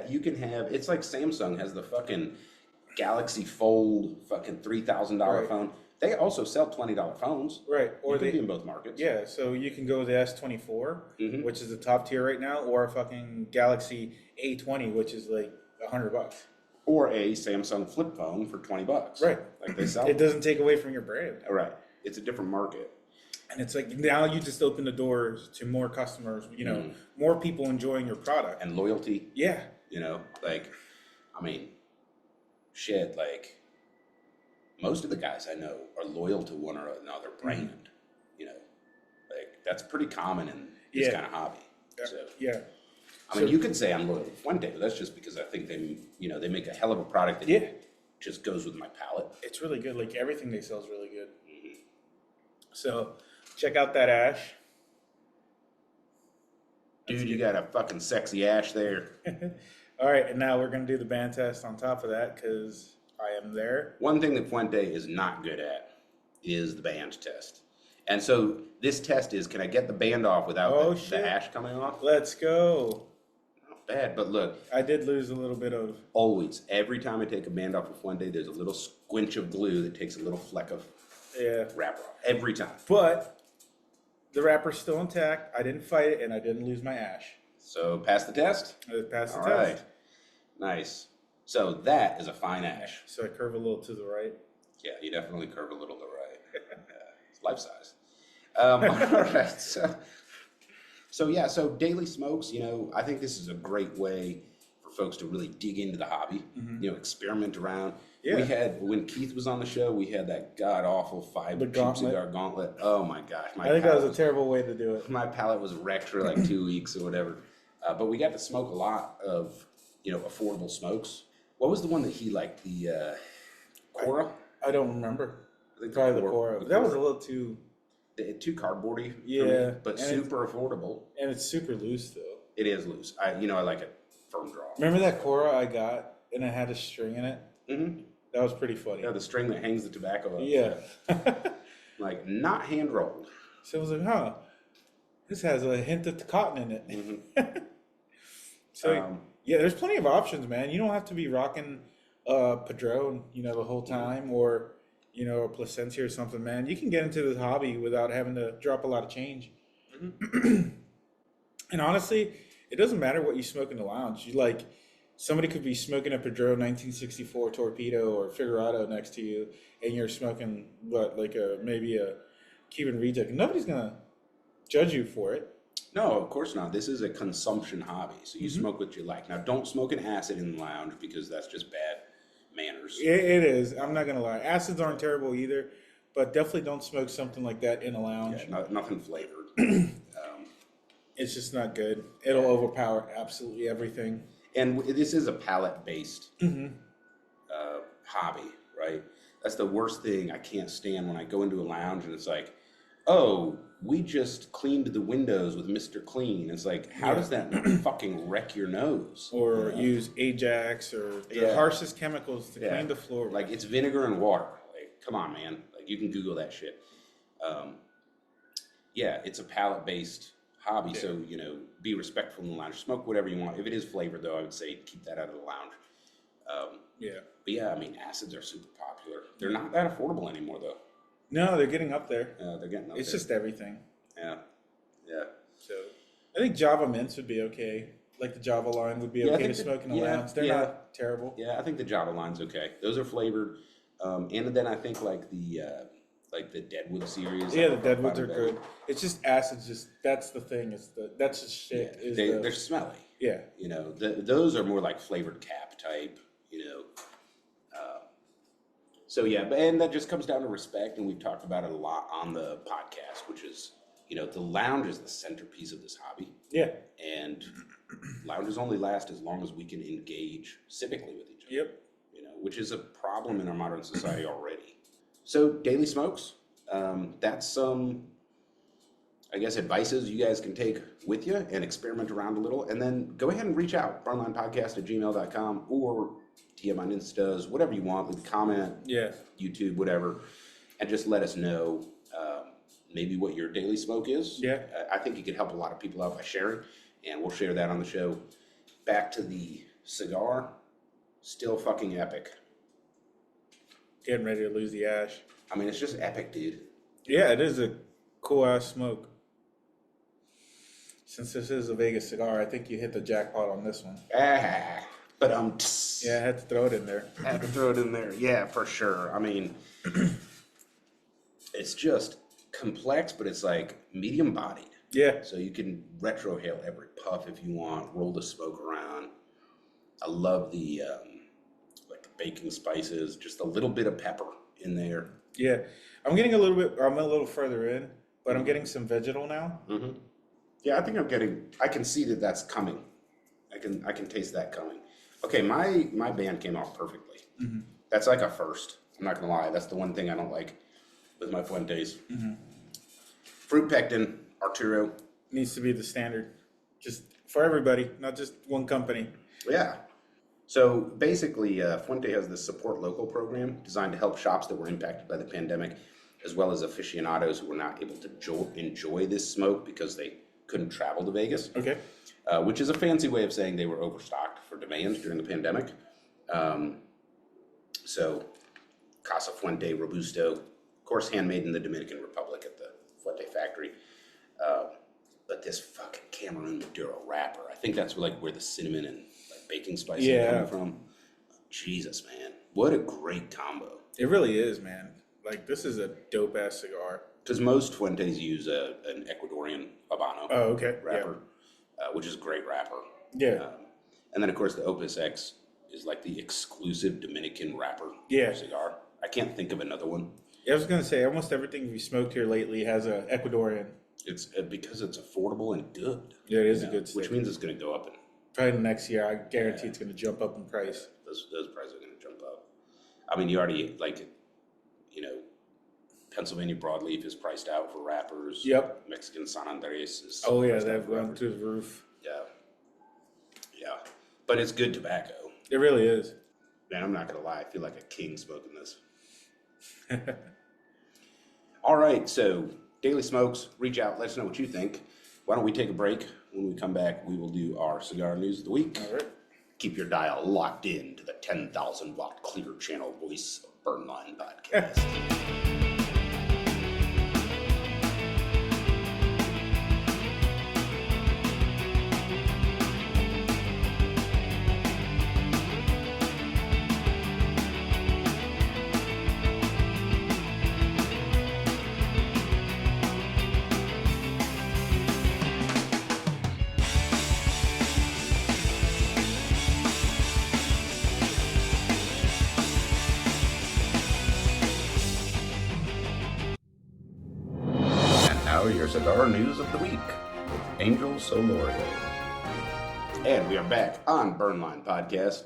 You can have. It's like Samsung has the fucking Galaxy Fold, fucking $3,000 Right. phone. They also sell $20 phones. Right. Or You can they be in both markets. Yeah, so you can go with the S24, which is the top tier right now, or a fucking Galaxy A20, which is like $100. Or a Samsung flip phone for $20. Right. Like they sell. It doesn't take away from your brand. Right. It's a different market. And it's like now you just open the doors to more customers, more people enjoying your product. And loyalty. Yeah. Like, I mean, shit, like, most of the guys I know are loyal to one or another brand, like, that's pretty common in this kind of hobby. So, I mean, you could say I'm loyal to Fuente, but that's just because I think they make a hell of a product that just goes with my palate. It's really good. Like, everything they sell is really good. Mm-hmm. So, check out that ash. Dude, you got a fucking sexy ash there. All right, and now we're going to do the band test on top of that because I am there. One thing that Fuente is not good at is the band test. And so this test is, can I get the band off without the ash coming off? Let's go. Not bad, but look. I did lose a little bit of... Always. Every time I take a band off of Fuente, there's a little squinch of glue that takes a little fleck of wrapper off. Every time. But the wrapper's still intact. I didn't fight it, and I didn't lose my ash. So, pass the test? I passed the test. All right. Nice. So, that is a fine ash. So, I curve a little to the right? Yeah, you definitely curve a little to the right. It's life size. All right. So daily smokes, I think this is a great way for folks to really dig into the hobby, experiment around. Yeah. We had, when Keith was on the show, we had that god-awful 5 cheap cigar gauntlet. Oh, my gosh. I think that was a terrible way to do it. My palate was wrecked for like 2 weeks or whatever. But we got to smoke a lot of, affordable smokes. What was the one that he liked? The Cora? I don't remember. I think probably the Cora. That was a little too cardboardy. Yeah. For me, but super affordable. And it's super loose, though. It is loose. I like a firm draw. Remember that Cora I got and it had a string in it? Mm-hmm. That was pretty funny. Yeah, the string that hangs the tobacco up. Yeah. Like, not hand rolled. So I was like, this has a hint of cotton in it. Mm-hmm. So, there's plenty of options, man. You don't have to be rocking Padron, the whole time, or, a Placencia or something, man. You can get into this hobby without having to drop a lot of change. Mm-hmm. And honestly, it doesn't matter what you smoke in the lounge. Somebody could be smoking a Padron 1964 Torpedo or Figurado next to you, and you're smoking, maybe a Cuban Reject. Nobody's going to judge you for it. No, of course not. This is a consumption hobby, so you smoke what you like. Now, don't smoke an acid in the lounge because that's just bad manners. It is. I'm not going to lie. Acids aren't terrible either, but definitely don't smoke something like that in a lounge. Yeah, nothing flavored. It's just not good. It'll overpower absolutely everything. And this is a palate-based hobby, right? That's the worst thing I can't stand when I go into a lounge and it's like, oh, we just cleaned the windows with Mr. Clean. It's like, how does that not fucking wreck your nose? Or use Ajax or the harshest chemicals to clean the floor. Like, it's vinegar and water. Like, come on, man. Like, you can Google that shit. It's a palate-based hobby, so, be respectful in the lounge. Smoke whatever you want. If it is flavored, though, I would say keep that out of the lounge. But I mean, acids are super popular. They're not that affordable anymore, though. No, they're getting up there. They're getting up there. It's just everything. Yeah. So, I think Java mints would be okay. Like the Java line would be okay to smoke in the lounge. They're not terrible. Yeah, I think the Java line's okay. Those are flavored. And then I think like the Deadwood series. Yeah, the Deadwoods are good. It's just acids. That's the thing. That's just shit. Yeah, they're smelly. Yeah. Those are more like flavored cap type. And that just comes down to respect, and we've talked about it a lot on the podcast, which is, the lounge is the centerpiece of this hobby. Yeah. And lounges only last as long as we can engage civically with each other. Yep. Which is a problem in our modern society already. So, daily smokes, that's some, advices you guys can take with you and experiment around a little, and then go ahead and reach out, burnlinepodcast@gmail.com, or TM on Instas, whatever you want, leave a comment, YouTube, whatever, and just let us know maybe what your daily smoke is. Yeah. I think you could help a lot of people out by sharing, and we'll share that on the show. Back to the cigar, still fucking epic. Getting ready to lose the ash. I mean, it's just epic, dude. Yeah, it is a cool-ass smoke. Since this is a Vegas cigar, I think you hit the jackpot on this one. But yeah, I had to throw it in there. Yeah, for sure. I mean, it's just complex, but it's like medium bodied. Yeah. So you can retrohale every puff if you want, roll the smoke around. I love the like the baking spices, just a little bit of pepper in there. Yeah. I'm a little further in, but I'm getting some vegetal now. Mm-hmm. Yeah, I can see that that's coming. I can taste that coming. Okay, my band came off perfectly. Mm-hmm. That's like a first. I'm not gonna lie. That's the one thing I don't like with my Fuentes. Mm-hmm. Fruit pectin, Arturo. Needs to be the standard, just for everybody, not just one company. Yeah. So basically, Fuente has this support local program designed to help shops that were impacted by the pandemic, as well as aficionados who were not able to enjoy this smoke because they couldn't travel to Vegas. Okay. Which is a fancy way of saying they were overstocked for demand during the pandemic. So Casa Fuente, Robusto, of course, handmade in the Dominican Republic at the Fuente factory. But this fucking Cameroon Maduro wrapper, I think that's like where the cinnamon and like baking spices come from. Jesus, man, what a great combo! It really is, man. Like, this is a dope ass cigar. Because most Fuentes use an Ecuadorian Habano wrapper, which is a great wrapper. Yeah. And then, of course, the Opus X is like the exclusive Dominican wrapper cigar. I can't think of another one. Yeah, I was going to say, almost everything we smoked here lately has a Ecuadorian. It's because it's affordable and good. Yeah, it is a good stick. Which means it's going to go up. Probably next year, I guarantee it's going to jump up in price. Those prices are going to jump up. I mean, you already, like, you know, Pennsylvania broadleaf is priced out for wrappers. Yep. Mexican San Andres is. Oh, yeah, they've gone through the roof. Yeah. Yeah. But it's good tobacco. It really is. Man, I'm not going to lie. I feel like a king smoking this. All right. So, Daily Smokes, reach out. Let us know what you think. Why don't we take a break? When we come back, we will do our cigar news of the week. All right. Keep your dial locked in to the 10,000 watt clear channel voice of Burnline Podcast. Your cigar news of the week with Angel Solorio. And we are back on Burnline Podcast.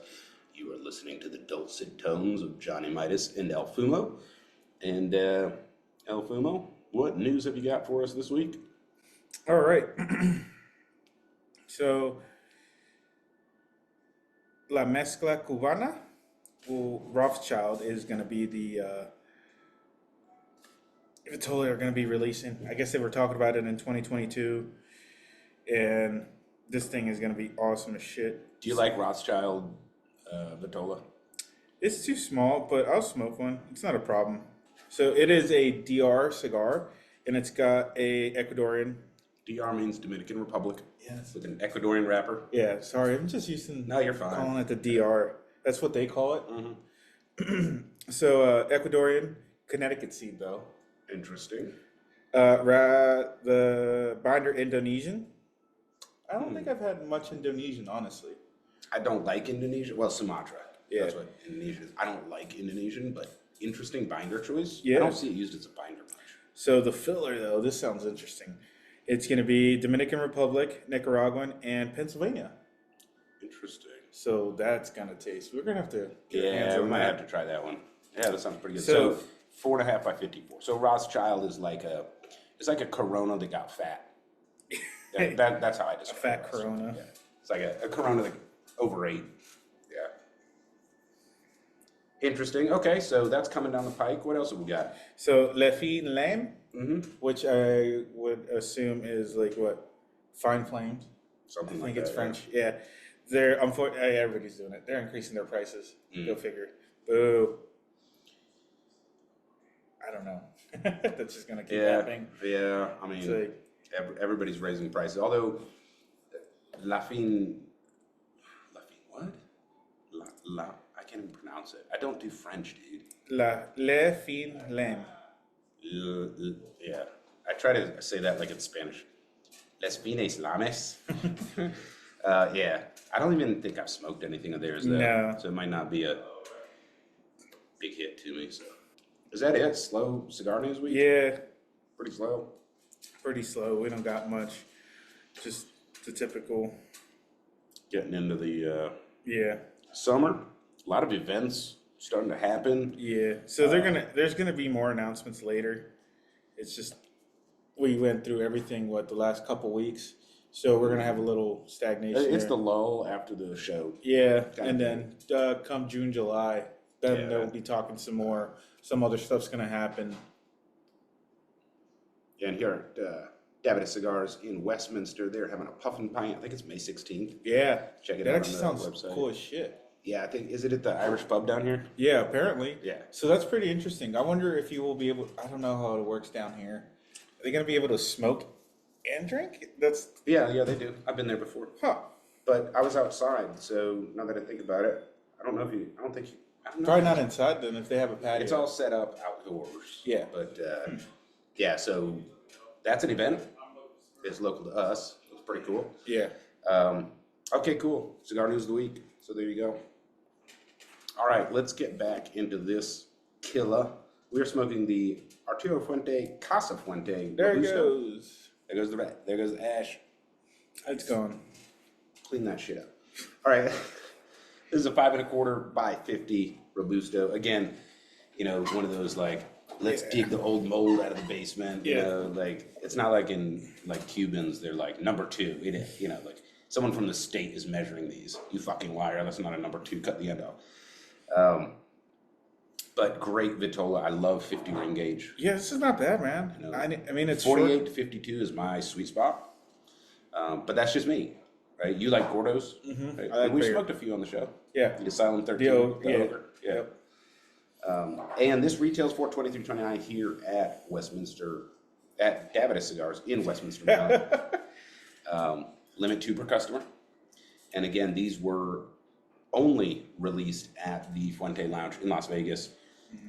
You are listening to the dulcet tones of Johnny Midas and El Fumo. And El Fumo, what news have you got for us this week? All right. So, La Mezcla Cubana, Rothschild is going to be the Vitola are going to be releasing. I guess they were talking about it in 2022, and this thing is going to be awesome as shit. Do you like Rothschild Vitola? It's too small, but I'll smoke one. It's not a problem. So it is a DR cigar, and it's got a Ecuadorian. DR means Dominican Republic. Yes. With an Ecuadorian wrapper. Yeah, sorry. I'm just using. No, you're fine. Calling it the DR. That's what they call it. Mm-hmm. So Ecuadorian, Connecticut seed, though. Interesting. The binder Indonesian. I don't think I've had much Indonesian, honestly. I don't like Indonesian. Well, Sumatra. Yeah. That's what Indonesian is. I don't like Indonesian, but interesting binder choice. Yeah. I don't see it used as a binder much. So the filler, though, this sounds interesting. It's going to be Dominican Republic, Nicaraguan, and Pennsylvania. Interesting. So that's going to taste. We're going to have to get our hands Yeah, we on might that. have to try that one. Yeah, that sounds pretty good. So- So 4.5 by 54. So Rothschild is like it's like a Corona that got fat. That's how I describe it. A fat Corona. Yeah. It's like a Corona that overate. Yeah. Interesting. Okay, so that's coming down the pike. What else have we got? So Le Fine Lame, Mm-hmm. which I would assume is like what? Fine Flames. Something I like think it's that. French. Yeah. They're unfortunately everybody's doing it. They're increasing their prices. Mm. Go figure. Boo. I don't know. That's just gonna keep happening. Yeah. I mean, It's like, everybody's raising prices. Although Lafine what? I can't even pronounce it. I don't do French, dude. Le Fine Lame. Yeah. I try to say that like in Spanish. Les fines lames. Yeah, I don't even think I've smoked anything of theirs though. No. So it might not be a big hit to me. So is that it? Slow cigar news week? Yeah, Pretty slow. pretty slow. We don't got much. Just the typical. Getting into the Yeah, summer. A lot of events starting to happen. yeah. So there's gonna be more announcements later. It's just we went through everything the last couple weeks, so we're gonna have a little stagnation. It's there. the lull after the show. Yeah, Kinda and then come June, July, then Yeah. they'll be talking some more. Some other stuff's gonna happen. And here at Davidoff Cigars in Westminster, they're having a puff and pint. I think it's May 16th. Yeah, Check it that out actually on the sounds website. cool as shit. Yeah, I think, is it at the Irish pub down here? Yeah, apparently. Yeah. So that's pretty interesting. I wonder if you will be able. I don't know how it works down here. Are they gonna be able to smoke and drink? That's Yeah, they do. I've been there before. huh. But I was outside, so now that I think about it, I don't know. Probably not inside then if they have a patio. It's all set up outdoors. Yeah. But yeah, so that's an event. It's local to us. It's pretty cool. Yeah. Okay, cool. Cigar news of the week. So there you go. All right, let's get back into this killer. We're smoking the Arturo Fuente, Casa Fuente. There it Robusto. goes. There goes the rat. There goes the ash. It's gone. Clean that shit up. All right. This is a 5 1/4 by 50 Robusto. Again, one of those like, let's dig the old mold out of the basement. Yeah. Like it's not like in like Cubans, they're like number 2. Like someone from the state is measuring these. You fucking liar. That's not a number 2. Cut the end off. But great vitola. I love 50 ring gauge. Yeah, this is not bad, man. I mean, it's 48 short. to 52 is my sweet spot. But that's just me, right? You like Gordos? Mhm. Right? I like We bigger. smoked a few on the show. Yeah. The Asylum 13. The old- the yeah. ogre. Yeah. Yep. And this retails for $23.29 here at Westminster, at Davidoff Cigars in Westminster, Maryland. Limit 2 per customer. And again, these were only released at the Fuente Lounge in Las Vegas.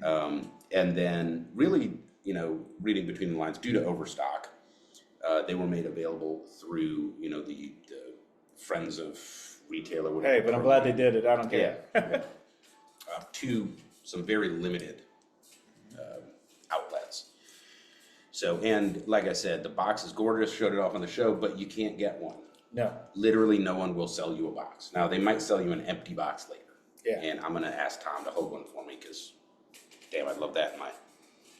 And then really, reading between the lines, due to overstock, they were made available through, the Friends of Retail or whatever. Hey, but I'm glad they did it. I don't care. Yeah. To some very limited outlets. So, and like I said, the box is gorgeous, showed it off on the show, but you can't get one. No. Literally no one will sell you a box. Now, they might sell you an empty box later. Yeah. And I'm going to ask Tom to hold one for me because, damn, I'd love that in my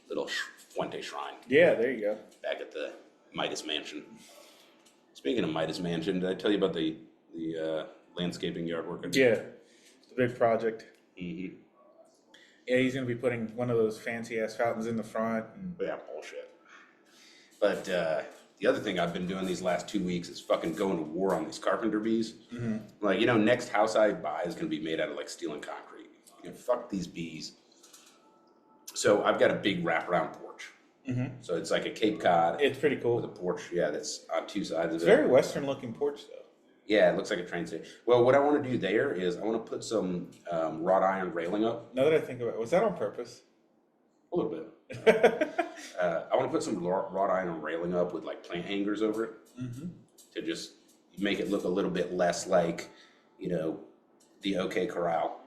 little Fuente shrine Yeah, there you go. back at the Midas Mansion. Speaking of Midas Mansion, did I tell you about the landscaping yard work? Yeah. The big project. Mm-hmm. Yeah, he's gonna be putting one of those fancy ass fountains in the front. And Yeah, bullshit. But the other thing I've been doing these last 2 weeks is fucking going to war on these carpenter bees. Mm-hmm. Like, next house I buy is going to be made out of like steel and concrete. Fuck these bees. So I've got a big wraparound porch. Mm-hmm. So it's like a Cape Cod It's pretty with a cool. porch. Yeah, that's on 2 sides of It's it. very Western looking porch though. Yeah, it looks like a train station. Well, what I want to do there is I want to put some wrought iron railing up. Now that I think about it, was that on purpose? A little bit. I want to put some wrought iron railing up with like plant hangers over it Mm-hmm. to just make it look a little bit less like, the OK Corral.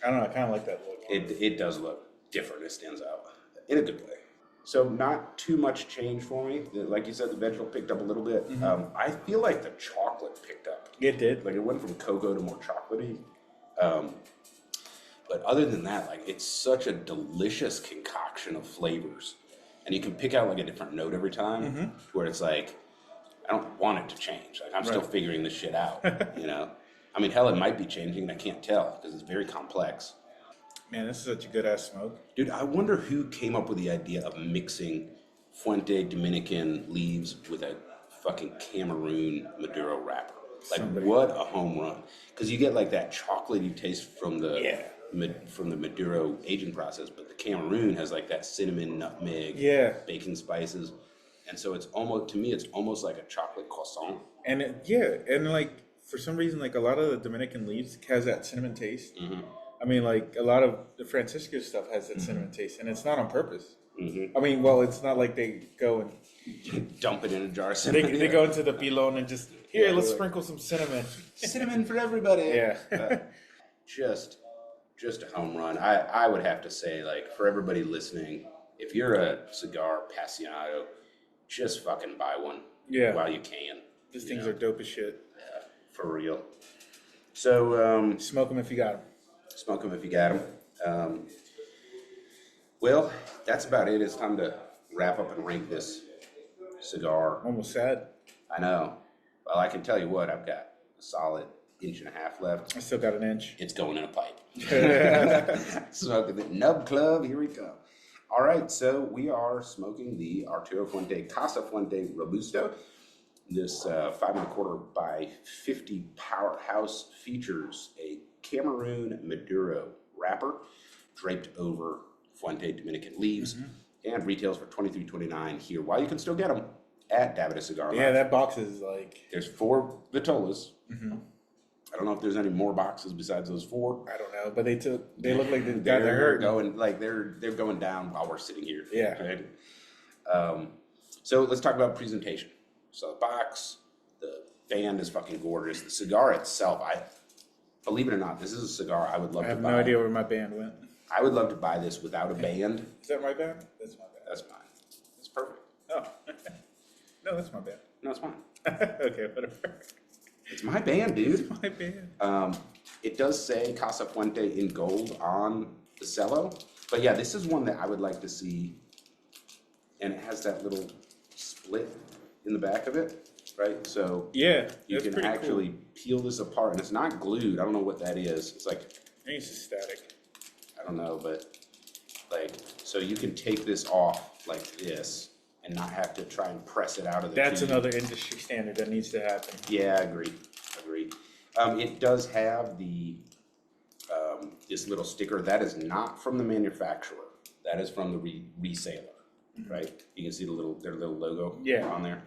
I don't know. I kind of like that look. It does look different. It stands out in a good way. So not too much change for me. Like you said, the vegetable picked up a little bit. Mm-hmm. I feel like the chocolate picked up. It did. Like it went from cocoa to more chocolatey. But other than that, like it's such a delicious concoction of flavors. And you can pick out like a different note every time Mm-hmm. where it's like, I don't want it to change. Like I'm still Right. figuring this shit out, I mean, hell, it might be changing and I can't tell because it's very complex. Man, this is such a good ass smoke. Dude, I wonder who came up with the idea of mixing Fuente Dominican leaves with a fucking Cameroon Maduro wrapper. Like, Somebody. what a home run. Because you get like that chocolatey taste from the from the Maduro aging process, but the Cameroon has like that cinnamon, nutmeg, baking spices. And so it's almost, to me, it's almost like a chocolate croissant. And and like for some reason, like a lot of the Dominican leaves has that cinnamon taste. Mm-hmm. I mean, like a lot of the Francisco stuff has that cinnamon taste, and it's not on purpose. Mm-hmm. I mean, well, it's not like they go and Dump it in a jar of cinnamon. they go into the pilon and just here, let's sprinkle some cinnamon. Cinnamon for everybody. Yeah. Just a home run. I would have to say, like, for everybody listening, if you're a cigar aficionado, just fucking buy one. Yeah. While you can. These things are dope as shit. Yeah, for real. So smoke them if you got them. Smoke them if you got them. Well, that's about it. It's time to wrap up and rank this cigar. Almost sad. I know. Well, I can tell you what, I've got a solid 1.5 inches left. I still got an inch. It's going in a pipe. Smoking the Nub Club. Here we go. All right, so we are smoking the Arturo Fuente Casa Fuente Robusto. This 5.25 by 50 powerhouse features a Cameroon Maduro wrapper draped over Fuente Dominican leaves and retails for $23.29 here. While you can still get them at Davida Cigar Lounge. Yeah, that box is like. There's 4 vitolas. I don't know if there's any more boxes besides those 4. I don't know, but they look like they got their hurt. They're going down while we're sitting here. Yeah. Right? So let's talk about presentation. So the box, the band is fucking gorgeous. The cigar itself, believe it or not, this is a cigar I would love to buy. I have no idea where my band went. I would love to buy this without a band. Is that my band? That's my band. That's mine. It's perfect. Oh. No, that's my band. No, it's mine. Okay, whatever. It's my band, dude. My band. It does say Casa Fuente in gold on the cello. But yeah, this is one that I would like to see. And it has that little split in the back of it, right? So yeah, you can actually peel this apart. And it's not glued. I don't know what that is. It's like... I think it's just static. I don't know, but like, so you can take this off like this and not have to try and press it out of the That's tube. another industry standard that needs to happen. Yeah, I agree. It does have the this little sticker. That is not from the manufacturer. That is from the reseller, right? You can see their little logo on there.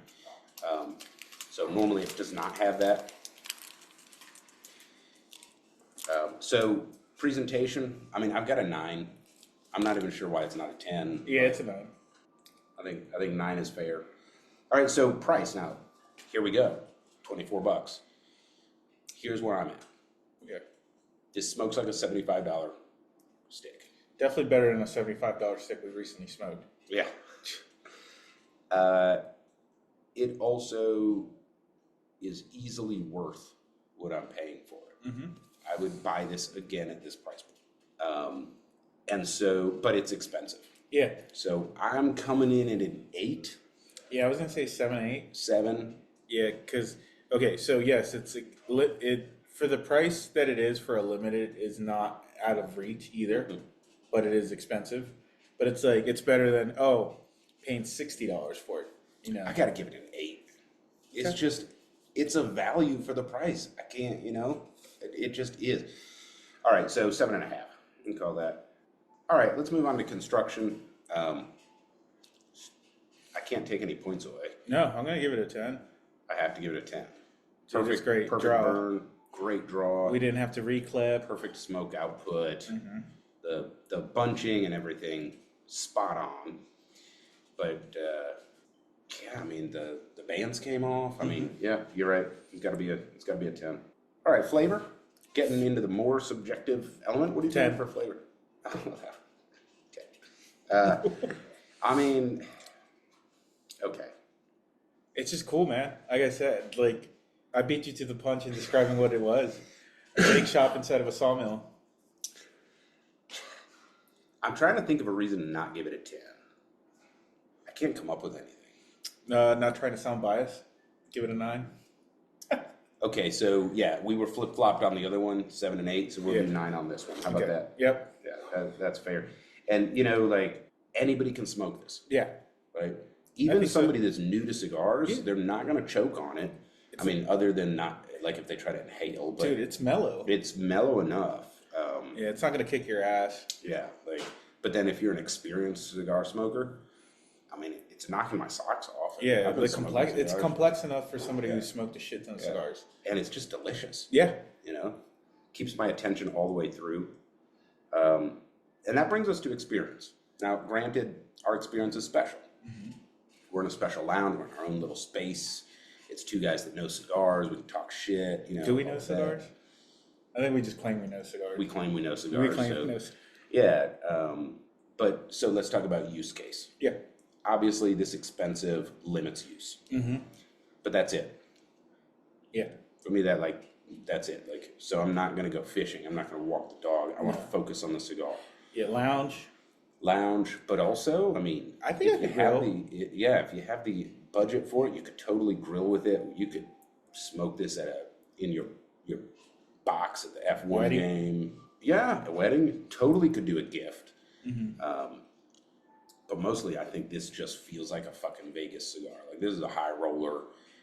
So normally it does not have that. So presentation, I mean, I've got a 9. I'm not even sure why it's not a 10. Yeah, it's a 9. I think 9 is fair. All right, so price now. Here we go. $24. Here's where I'm at. Yeah. This smokes like a $75 stick. Definitely better than a $75 stick we recently smoked. Yeah. It also is easily worth what I'm paying for it. I would buy this again at this price point. And so, but it's expensive. Yeah. So I'm coming in at an 8. Yeah, I was gonna say 7, 8. 7. Yeah, because okay, so yes, it's for the price that it is for a limited is not out of reach either, but it is expensive. But it's like it's better than paying $60 for it. You know, I gotta give it an 8. It's just, it's a value for the price. I can't, it just is. All right, so 7.5. We can call that. All right, let's move on to construction. I can't take any points away. no, I'm gonna give it a 10. I have to give it a 10. So it's great perfect draw. burn, great draw. We didn't have to reclip. Perfect smoke output. The bunching and everything spot on. But yeah, I mean the bands came off. I mean, yeah, you're right. It's got to be a 10. All right, flavor. Getting into the more subjective element. What do you 10 think for flavor? Okay. I mean, okay. It's just cool, man. Like I said, like I beat you to the punch in describing what it was. A bake shop instead of a sawmill. I'm trying to think of a reason to not give it a 10. I can't come up with anything. Not trying to sound biased. Give it a 9. Okay, so yeah, we were flip-flopped on the other one, 7 and 8, so we'll do 9 on this one. How about that? Yep. Yeah, that's fair. And like anybody can smoke this, Yeah. right? Even think so. somebody that's new to cigars, they're not gonna choke on it. I mean, other than not like if they try to inhale, but Dude, it's mellow. it's mellow enough. Yeah, it's not gonna kick your ass. Yeah, but then if you're an experienced cigar smoker, I mean, it's knocking my socks off. Yeah, I've been it's smoking cigars, complex enough for somebody who smoked a shit ton of cigars. and it's just delicious. Yeah. Keeps my attention all the way through. And that brings us to experience. Now, granted, our experience is special. We're in a special lounge. We're in our own little space. It's two guys that know cigars. We can talk shit. You know. Do we know cigars? I think we just claim we know cigars. We claim we know cigars. We claim so, we know. Yeah. But so let's talk about use case. Yeah. Obviously, this expensive limits use. But that's it. Yeah. For me, that's it. Like, so I'm not going to go fishing. I'm not going to walk the dog. I want to focus on the cigar. Yeah, lounge. But also, I mean, I think I could grill. If you have the budget for it, you could totally grill with it. You could smoke this in your box at the F1 wedding. game. Yeah, a wedding. Totally could do a gift. But mostly, I think this just feels like a fucking Vegas cigar. Like, this is a high roller.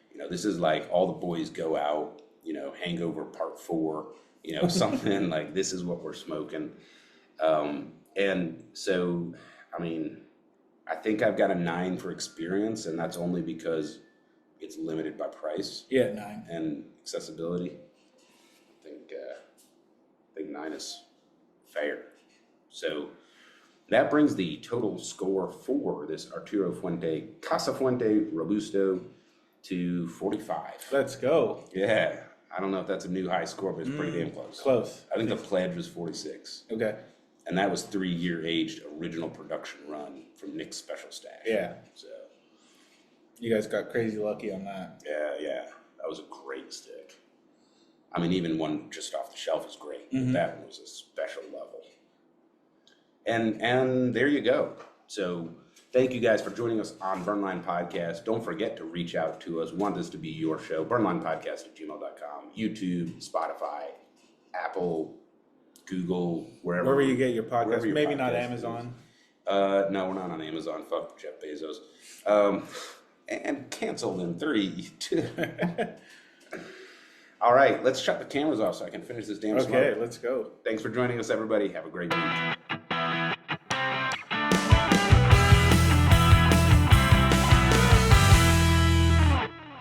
You know, this is like all the boys go out. You know, Hangover Part 4. You know, something like this is what we're smoking. And so, I mean, I think I've got a 9 for experience, and that's only because it's limited by price. Yeah, 9. And accessibility. I think 9 is fair. So that brings the total score for this Arturo Fuente Casa Fuente Robusto to 45. Let's go. Yeah. I don't know if that's a new high score, but it's pretty damn close. Close. I think the pledge was 46. Okay. And that was 3-year aged original production run from Nick's Special Stash. Yeah. So You guys got crazy lucky on that. yeah. That was a great stick. I mean, even one just off the shelf is great. But that one was a special level. And there you go. So thank you guys for joining us on Burnline Podcast. Don't forget to reach out to us. We want this to be your show. burnlinepodcast@gmail.com. YouTube, Spotify, Apple, Google, wherever you get your podcast. wherever your Maybe not podcast Amazon. is. No, we're not on Amazon. Fuck Jeff Bezos. And canceled in 3, 2. All right, let's shut the cameras off so I can finish this damn smoke. Okay, let's go. Thanks for joining us, everybody. Have a great week.